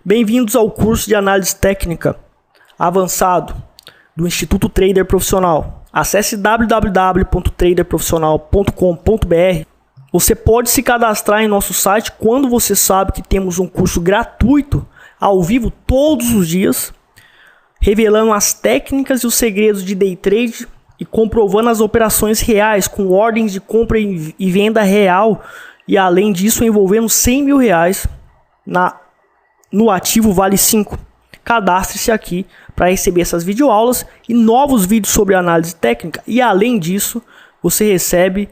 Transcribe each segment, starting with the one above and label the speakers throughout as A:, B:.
A: Bem-vindos ao curso de análise técnica avançado do Instituto Trader Profissional. Acesse www.traderprofissional.com.br. Você pode se cadastrar em nosso site quando você sabe que temos um curso gratuito, ao vivo, todos os dias, revelando as técnicas e os segredos de day trade e comprovando as operações reais com ordens de compra e venda real, e além disso envolvendo R$100 mil no ativo Vale 5. Cadastre-se aqui para receber essas videoaulas e novos vídeos sobre análise técnica, e além disso você recebe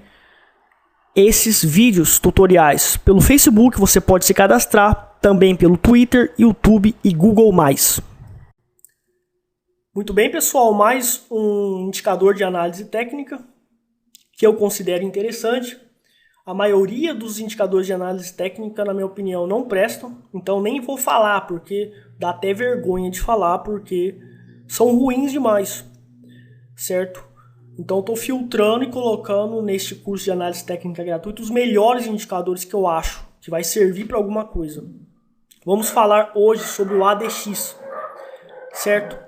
A: esses vídeos tutoriais pelo Facebook. Você pode se cadastrar também pelo Twitter, YouTube e Google+. Muito bem, pessoal, mais um indicador de análise técnica que eu considero interessante. A maioria dos indicadores de análise técnica, na minha opinião, não prestam, então nem vou falar, porque dá até vergonha de falar, porque são ruins demais, certo? Então estou filtrando e colocando neste curso de análise técnica gratuito os melhores indicadores que eu acho que vai servir para alguma coisa. Vamos falar hoje sobre o ADX, certo?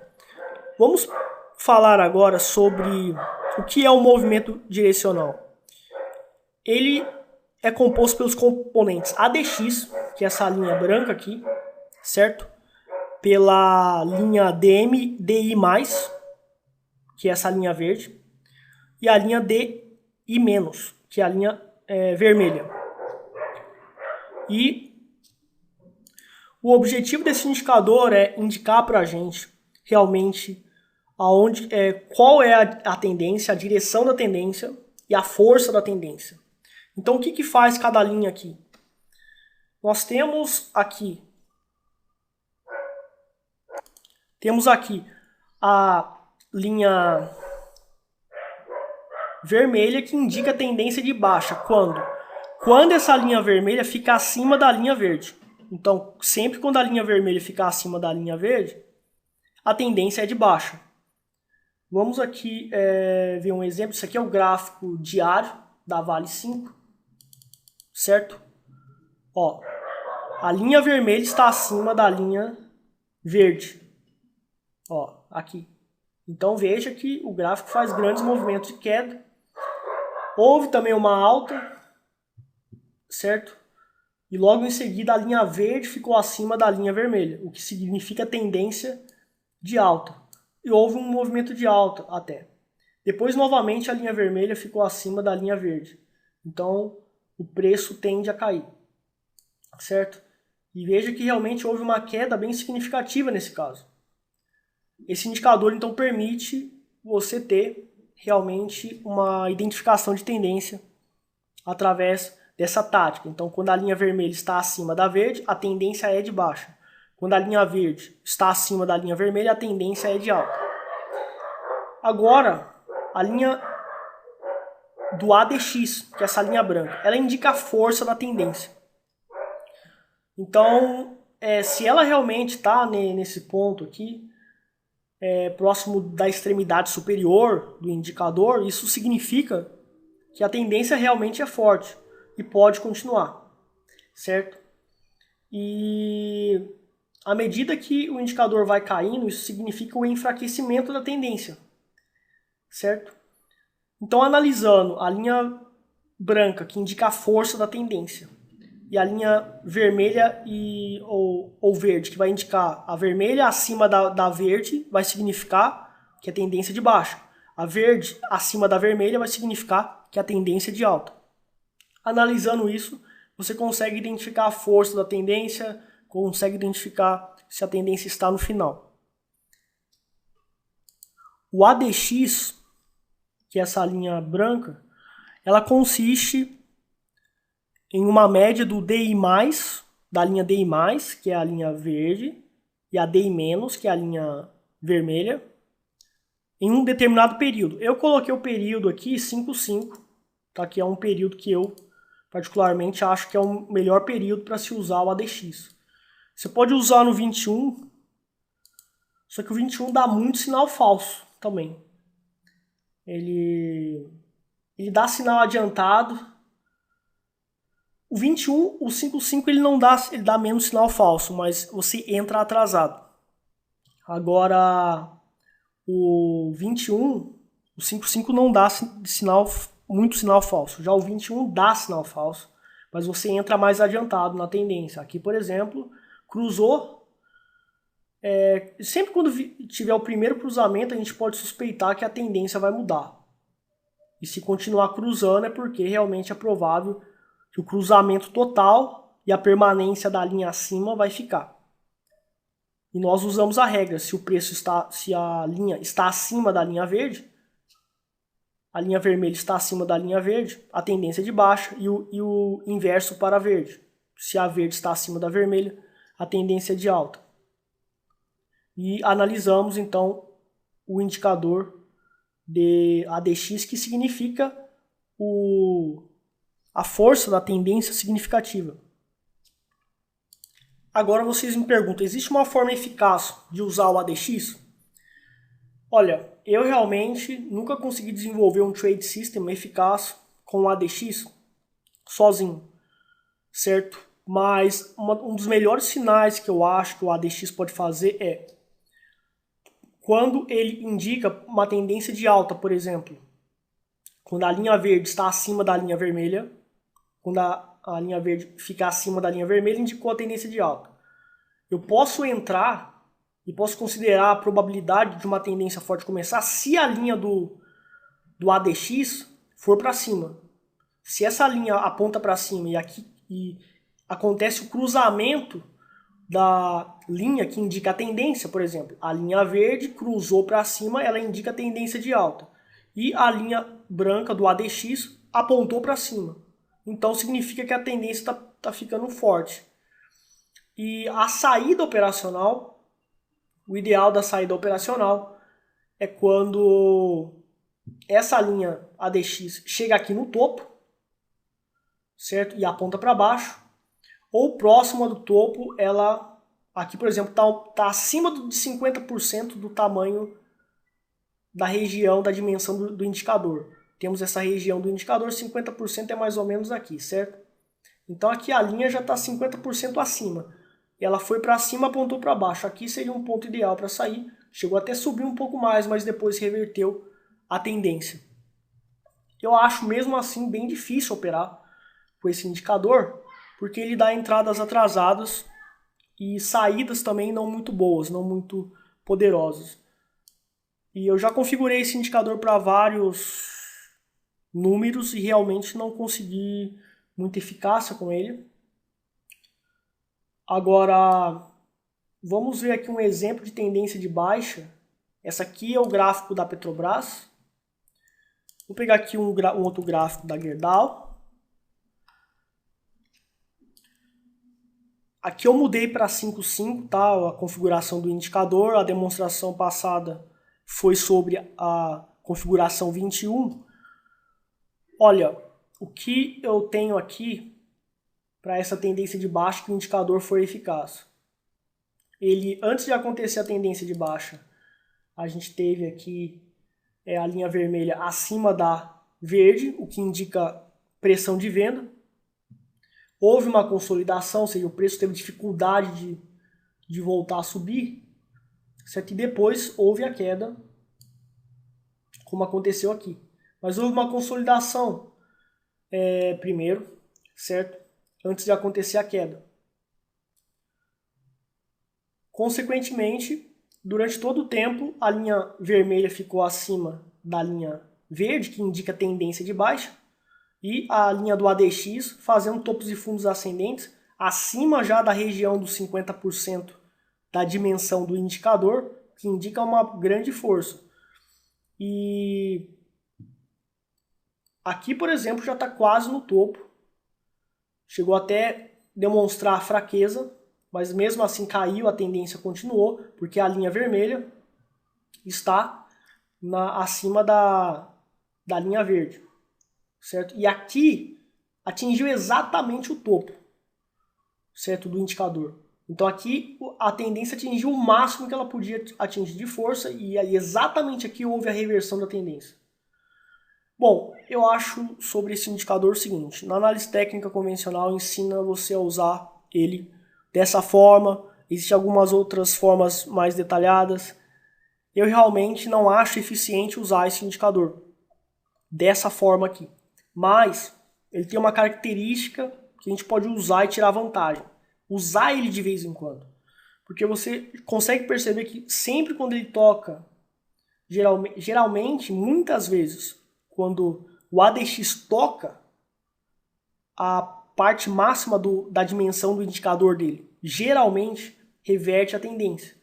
A: Vamos falar agora sobre o que é o movimento direcional. Ele é composto pelos componentes ADX, que é essa linha branca aqui, certo? Pela linha DMDI+, que é essa linha verde, e a linha DI-, que é a linha vermelha. E o objetivo desse indicador é indicar para a gente realmente qual é a tendência, a direção da tendência e a força da tendência. Então, o que faz cada linha aqui? Nós temos aqui a linha vermelha, que indica a tendência de baixa. Quando essa linha vermelha fica acima da linha verde. Então, sempre quando a linha vermelha ficar acima da linha verde, a tendência é de baixa. Vamos aqui ver um exemplo. Isso aqui é o gráfico diário da Vale 5. Certo? Ó, a linha vermelha está acima da linha verde. Ó, aqui. Então veja que o gráfico faz grandes movimentos de queda. Houve também uma alta, certo? E logo em seguida a linha verde ficou acima da linha vermelha, o que significa tendência de alta. E houve um movimento de alta até. Depois novamente a linha vermelha ficou acima da linha verde. Então o preço tende a cair, certo? E veja que realmente houve uma queda bem significativa nesse caso. Esse indicador então permite você ter realmente uma identificação de tendência através dessa tática. Então, quando a linha vermelha está acima da verde, a tendência é de baixa. Quando a linha verde está acima da linha vermelha, a tendência é de alta. Agora, a linha do ADX, que é essa linha branca, ela indica a força da tendência. Então, se ela realmente está nesse ponto aqui, próximo da extremidade superior do indicador, isso significa que a tendência realmente é forte e pode continuar, certo? E à medida que o indicador vai caindo, isso significa o enfraquecimento da tendência, certo? Então, analisando a linha branca, que indica a força da tendência, e a linha vermelha ou verde, que vai indicar a vermelha acima da verde, vai significar que é tendência de baixa. A verde acima da vermelha vai significar que é a tendência de alta. Analisando isso, você consegue identificar a força da tendência, consegue identificar se a tendência está no final. O ADX, que é essa linha branca, ela consiste em uma média do DI+, da linha DI+, que é a linha verde, e a DI-, que é a linha vermelha, em um determinado período. Eu coloquei o período aqui 5,5, tá? Que é um período que eu particularmente acho que é o melhor período para se usar o ADX. Você pode usar no 21, só que o 21 dá muito sinal falso também. Ele dá sinal adiantado, O 21, o 55 ele não dá, ele dá menos sinal falso, mas você entra atrasado. Agora, o 21, o 55 não dá muito sinal falso. Já o 21 dá sinal falso, mas você entra mais adiantado na tendência. Aqui, por exemplo, cruzou. Sempre quando tiver o primeiro cruzamento, a gente pode suspeitar que a tendência vai mudar. E se continuar cruzando é porque realmente é provável que o cruzamento total e a permanência da linha acima vai ficar. E nós usamos a regra, se a linha está acima da linha verde, a linha vermelha está acima da linha verde, a tendência é de baixa, e o inverso para a verde. Se a verde está acima da vermelha, a tendência é de alta. E analisamos então o indicador de ADX, que significa a força da tendência significativa. Agora vocês me perguntam, existe uma forma eficaz de usar o ADX? Olha, eu realmente nunca consegui desenvolver um trade system eficaz com o ADX sozinho, certo? Mas um dos melhores sinais que eu acho que o ADX pode fazer é quando ele indica uma tendência de alta, por exemplo, quando a linha verde está acima da linha vermelha, quando a linha verde fica acima da linha vermelha, indicou a tendência de alta. Eu posso entrar e posso considerar a probabilidade de uma tendência forte começar se a linha do ADX for para cima. Se essa linha aponta para cima e acontece o cruzamento da linha que indica a tendência, por exemplo, a linha verde cruzou para cima, ela indica a tendência de alta. E a linha branca do ADX apontou para cima. Então significa que a tendência está ficando forte. E a saída operacional, o ideal da saída operacional é quando essa linha ADX chega aqui no topo, certo? E aponta para baixo. Ou próxima do topo, ela, aqui por exemplo, está acima de 50% do tamanho da região, da dimensão do indicador. Temos essa região do indicador, 50% é mais ou menos aqui, certo? Então aqui a linha já está 50% acima. Ela foi para cima, apontou para baixo. Aqui seria um ponto ideal para sair. Chegou até a subir um pouco mais, mas depois reverteu a tendência. Eu acho mesmo assim bem difícil operar com esse indicador, porque ele dá entradas atrasadas e saídas também não muito boas, não muito poderosas. E eu já configurei esse indicador para vários números e realmente não consegui muita eficácia com ele. Agora, vamos ver aqui um exemplo de tendência de baixa. Essa aqui é o gráfico da Petrobras. Vou pegar aqui um outro gráfico da Gerdau. Aqui eu mudei para 5.5, tá? A configuração do indicador. A demonstração passada foi sobre a configuração 21. Olha, o que eu tenho aqui para essa tendência de baixa que o indicador foi eficaz. Ele, antes de acontecer a tendência de baixa, a gente teve aqui a linha vermelha acima da verde, o que indica pressão de venda. Houve uma consolidação, ou seja, o preço teve dificuldade de voltar a subir, certo? E depois houve a queda, como aconteceu aqui. Mas houve uma consolidação primeiro, certo? Antes de acontecer a queda. Consequentemente, durante todo o tempo, a linha vermelha ficou acima da linha verde, que indica tendência de baixa, e a linha do ADX fazendo topos e fundos ascendentes, acima já da região dos 50% da dimensão do indicador, que indica uma grande força. E aqui, por exemplo, já está quase no topo. Chegou até demonstrar fraqueza, mas mesmo assim caiu, a tendência continuou, porque a linha vermelha está acima da linha verde, certo? E aqui atingiu exatamente o topo, certo, do indicador. Então aqui a tendência atingiu o máximo que ela podia atingir de força e exatamente aqui houve a reversão da tendência. Bom, Eu acho sobre esse indicador o seguinte: na análise técnica convencional ensina você a usar ele dessa forma, existem algumas outras formas mais detalhadas. Eu realmente não acho eficiente usar esse indicador dessa forma aqui, mas ele tem uma característica que a gente pode usar e tirar vantagem. Usar ele de vez em quando, porque você consegue perceber que sempre quando ele toca, geralmente, muitas vezes, quando o ADX toca, a parte máxima da dimensão do indicador dele geralmente reverte a tendência.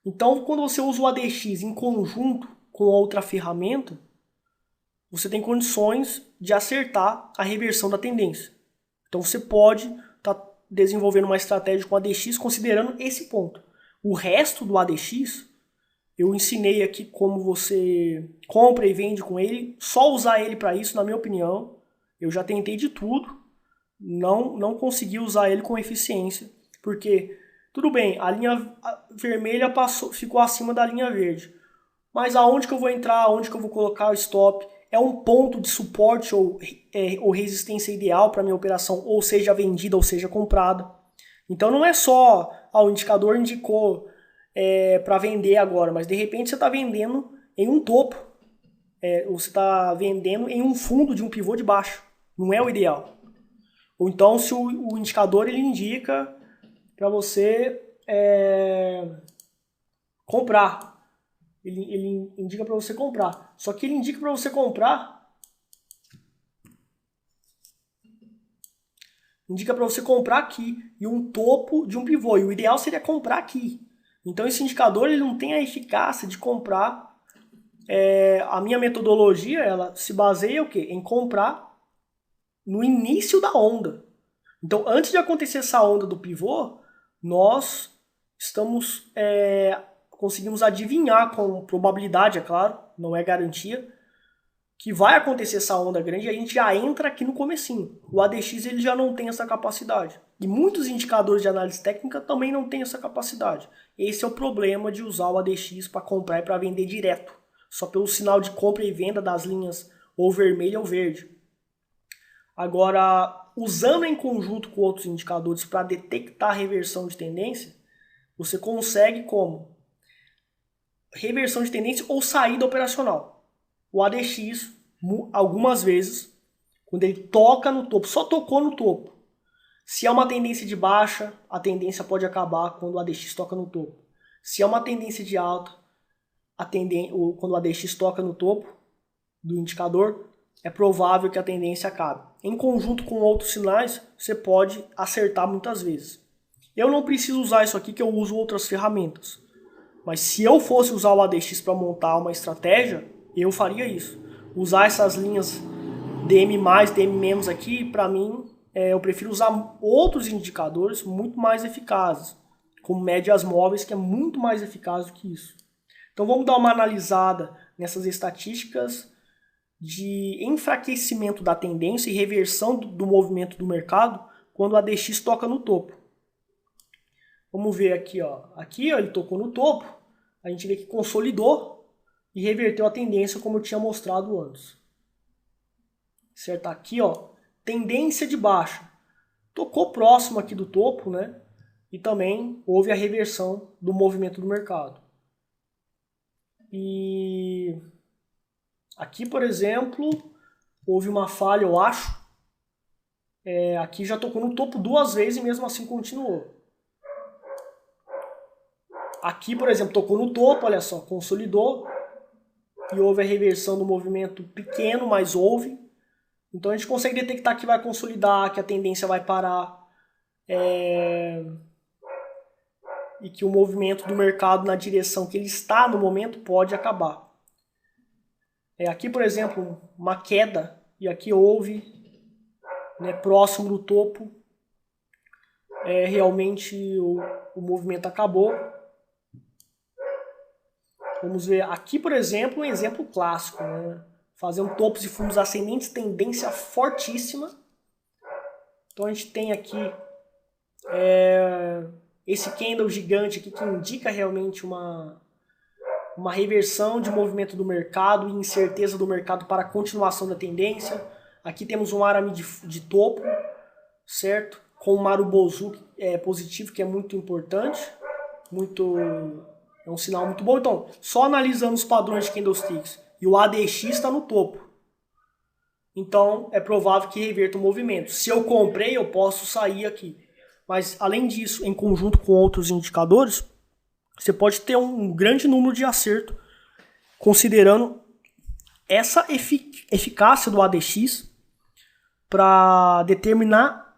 A: Então, quando você usa o ADX em conjunto com outra ferramenta, você tem condições de acertar a reversão da tendência. Então, você pode estar desenvolvendo uma estratégia com o ADX considerando esse ponto. O resto do ADX, eu ensinei aqui como você compra e vende com ele. Só usar ele para isso, na minha opinião. Eu já tentei de tudo. Não consegui usar ele com eficiência. Porque, tudo bem, a linha vermelha ficou acima da linha verde. Mas aonde que eu vou entrar? Aonde que eu vou colocar o stop? É um ponto de suporte ou resistência ideal para minha operação, ou seja vendida ou seja comprada. Então não é só o indicador indicou para vender agora, mas de repente você está vendendo em um topo, ou você está vendendo em um fundo de um pivô de baixo. Não é o ideal. Ou então se o indicador ele indica para você comprar. Ele indica para você comprar. Só que ele indica para você comprar. Indica para você comprar aqui. E um topo de um pivô. E o ideal seria comprar aqui. Então esse indicador ele não tem a eficácia de comprar. A minha metodologia ela se baseia o quê? Em comprar no início da onda. Então antes de acontecer essa onda do pivô, nós conseguimos adivinhar com probabilidade, é claro, não é garantia, que vai acontecer essa onda grande e a gente já entra aqui no comecinho. O ADX ele já não tem essa capacidade. E muitos indicadores de análise técnica também não têm essa capacidade. Esse é o problema de usar o ADX para comprar e para vender direto. Só pelo sinal de compra e venda das linhas ou vermelho ou verde. Agora, usando em conjunto com outros indicadores para detectar a reversão de tendência, você consegue como? Reversão de tendência ou saída operacional. O ADX, algumas vezes, quando ele toca no topo, só tocou no topo. Se é uma tendência de baixa, a tendência pode acabar quando o ADX toca no topo. Se é uma tendência de alta, quando o ADX toca no topo do indicador, é provável que a tendência acabe. Em conjunto com outros sinais, você pode acertar muitas vezes. Eu não preciso usar isso aqui, que eu uso outras ferramentas. Mas se eu fosse usar o ADX para montar uma estratégia, eu faria isso. Usar essas linhas DM+, DM- aqui, para mim, eu prefiro usar outros indicadores muito mais eficazes, como médias móveis, que é muito mais eficaz do que isso. Então vamos dar uma analisada nessas estatísticas de enfraquecimento da tendência e reversão do movimento do mercado quando o ADX toca no topo. Vamos ver aqui, ó. Aqui ó, ele tocou no topo, a gente vê que consolidou e reverteu a tendência como eu tinha mostrado antes. Certo? Aqui, ó, tendência de baixa. Tocou próximo aqui do topo, né? E também houve a reversão do movimento do mercado. E aqui, por exemplo, houve uma falha, eu acho. Aqui já tocou no topo duas vezes e mesmo assim continuou. Aqui, por exemplo, tocou no topo, olha só, consolidou. E houve a reversão do movimento pequeno, mas houve. Então a gente consegue detectar que vai consolidar, que a tendência vai parar. E que o movimento do mercado na direção que ele está no momento pode acabar. Aqui, por exemplo, uma queda, e aqui houve, né, próximo do topo, realmente o movimento acabou. Vamos ver aqui, por exemplo, um exemplo clássico, né? Fazendo topos e fundos ascendentes, tendência fortíssima. Então a gente tem aqui esse candle gigante aqui que indica realmente uma uma reversão de movimento do mercado e incerteza do mercado para a continuação da tendência. Aqui temos um arame de topo, certo? Com o Marubozu positivo, que é muito importante, é um sinal muito bom. Então, só analisando os padrões de candlesticks e o ADX está no topo. Então, é provável que reverta o movimento. Se eu comprei, eu posso sair aqui. Mas, além disso, em conjunto com outros indicadores, você pode ter um grande número de acerto, considerando essa eficácia do ADX para determinar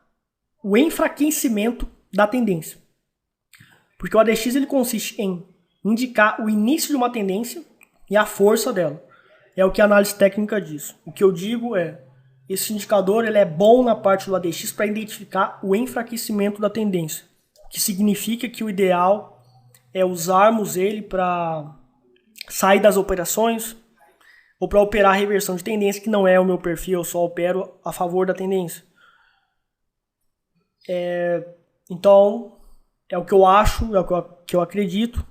A: o enfraquecimento da tendência. Porque o ADX ele consiste em indicar o início de uma tendência e a força dela. É o que a análise técnica diz. O que eu digo é, esse indicador ele é bom na parte do ADX para identificar o enfraquecimento da tendência, que significa que o ideal é usarmos ele para sair das operações ou para operar a reversão de tendência, que não é o meu perfil, eu só opero a favor da tendência. Então, é o que eu acho, é o que eu acredito,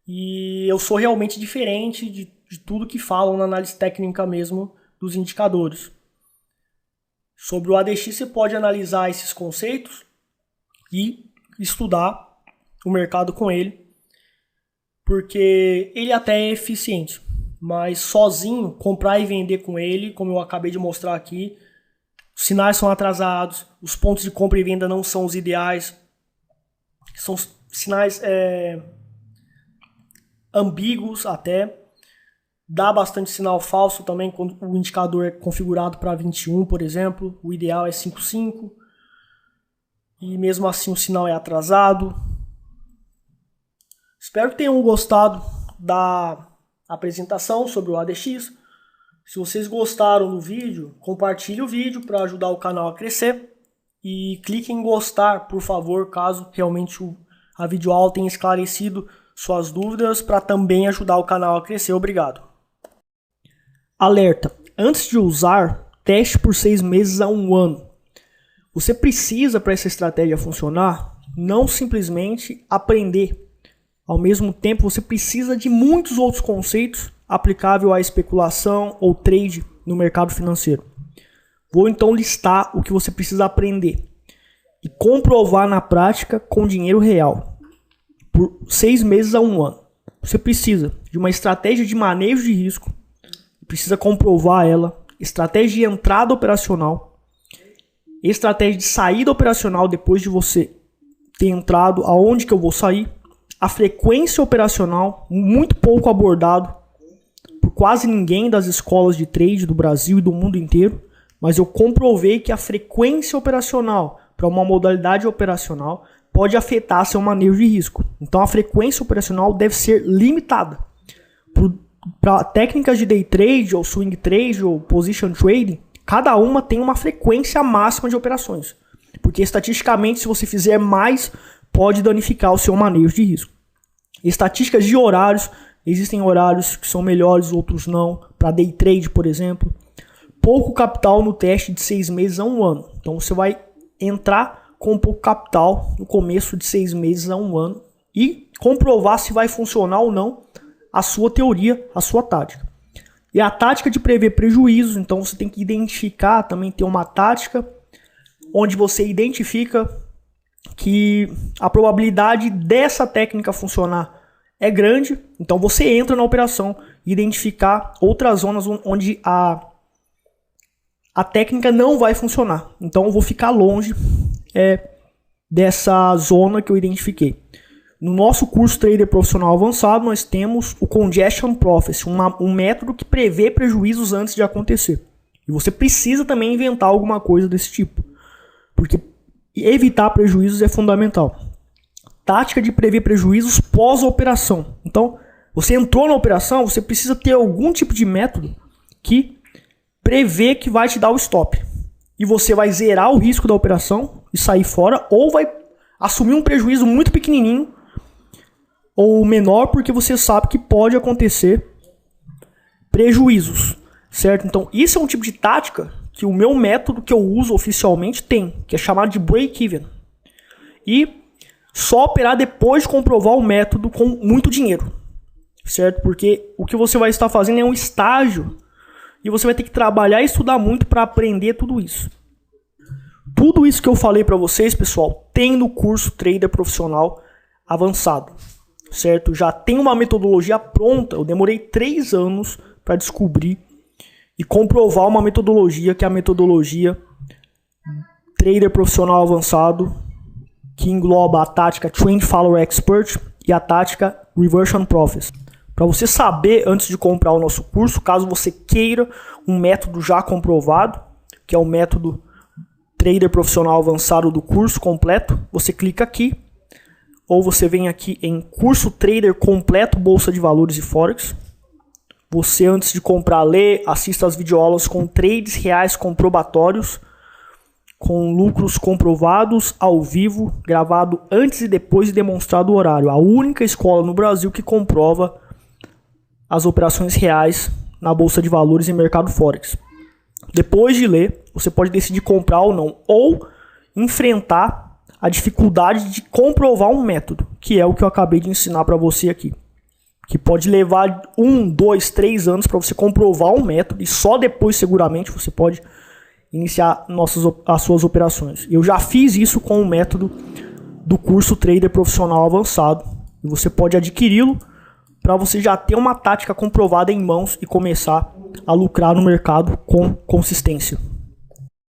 A: e eu sou realmente diferente de tudo que falam na análise técnica mesmo dos indicadores. Sobre o ADX você pode analisar esses conceitos e estudar o mercado com ele, porque ele até é eficiente, mas sozinho, comprar e vender com ele, como eu acabei de mostrar aqui, os sinais são atrasados, os pontos de compra e venda não são os ideais, são sinais ambíguos até, dá bastante sinal falso também quando o indicador é configurado para 21, por exemplo, o ideal é 5,5, e mesmo assim o sinal é atrasado. Espero que tenham gostado da apresentação sobre o ADX. Se vocês gostaram do vídeo, compartilhe o vídeo para ajudar o canal a crescer. E clique em gostar, por favor, caso realmente a videoaula tenha esclarecido suas dúvidas, para também ajudar o canal a crescer. Obrigado. Alerta! Antes de usar, teste por 6 meses a 1 ano. Você precisa, para essa estratégia funcionar, não simplesmente aprender. Ao mesmo tempo, você precisa de muitos outros conceitos aplicáveis à especulação ou trade no mercado financeiro. Vou então listar o que você precisa aprender e comprovar na prática com dinheiro real por 6 meses a 1 ano. Você precisa de uma estratégia de manejo de risco, precisa comprovar ela, estratégia de entrada operacional, estratégia de saída operacional depois de você ter entrado, aonde que eu vou sair, a frequência operacional, muito pouco abordado por quase ninguém das escolas de trade do Brasil e do mundo inteiro, mas eu comprovei que a frequência operacional para uma modalidade operacional pode afetar seu manejo de risco. Então a frequência operacional deve ser limitada. Para técnicas de day trade, ou swing trade, ou position trading, cada uma tem uma frequência máxima de operações. Porque estatisticamente, se você fizer mais, pode danificar o seu manejo de risco. Estatísticas de horários, existem horários que são melhores, outros não. Para day trade, por exemplo. Pouco capital no teste de 6 meses a 1 ano. Então você vai entrar com pouco capital no começo de 6 meses a 1 ano e comprovar se vai funcionar ou não a sua teoria, a sua tática. E a tática de prever prejuízos, então você tem que identificar, também ter uma tática onde você identifica que a probabilidade dessa técnica funcionar é grande, então você entra na operação e identificar outras zonas onde a técnica não vai funcionar. Então eu vou ficar longe dessa zona que eu identifiquei. No nosso curso Trader Profissional Avançado, nós temos o Congestion Prophecy, um método que prevê prejuízos antes de acontecer. E você precisa também inventar alguma coisa desse tipo, porque evitar prejuízos é fundamental. Tática de prever prejuízos pós-operação. Então, você entrou na operação, você precisa ter algum tipo de método que prevê que vai te dar o stop. E você vai zerar o risco da operação e sair fora, ou vai assumir um prejuízo muito pequenininho ou menor, porque você sabe que pode acontecer prejuízos, certo? Então, isso é um tipo de tática que o meu método que eu uso oficialmente tem, que é chamado de break-even. E só operar depois de comprovar o método com muito dinheiro. certo? Porque o que você vai estar fazendo é um estágio e você vai ter que trabalhar e estudar muito para aprender tudo isso. Tudo isso que eu falei para vocês, pessoal, tem no curso Trader Profissional Avançado, certo? Já tem uma metodologia pronta. Eu demorei 3 anos para descobrir e comprovar uma metodologia, que é a metodologia Trader Profissional Avançado, que engloba a tática Trend Follower Expert e a tática Reversion Prophecy. Para você saber antes de comprar o nosso curso, caso você queira um método já comprovado, que é o método Trader Profissional Avançado do curso completo, você clica aqui, ou você vem aqui em Curso Trader Completo Bolsa de Valores e Forex. Você, antes de comprar, lê, assista as videoaulas com trades reais comprobatórios, com lucros comprovados ao vivo, gravado antes e depois e demonstrado o horário. A única escola no Brasil que comprova as operações reais na Bolsa de Valores e mercado Forex. Depois de ler, você pode decidir comprar ou não, ou enfrentar a dificuldade de comprovar um método, que é o que eu acabei de ensinar para você aqui. Que pode levar 1, 2, 3 anos para você comprovar um método e só depois seguramente você pode iniciar as suas operações. Eu já fiz isso com o método do curso Trader Profissional Avançado e você pode adquiri-lo para você já ter uma tática comprovada em mãos e começar a lucrar no mercado com consistência.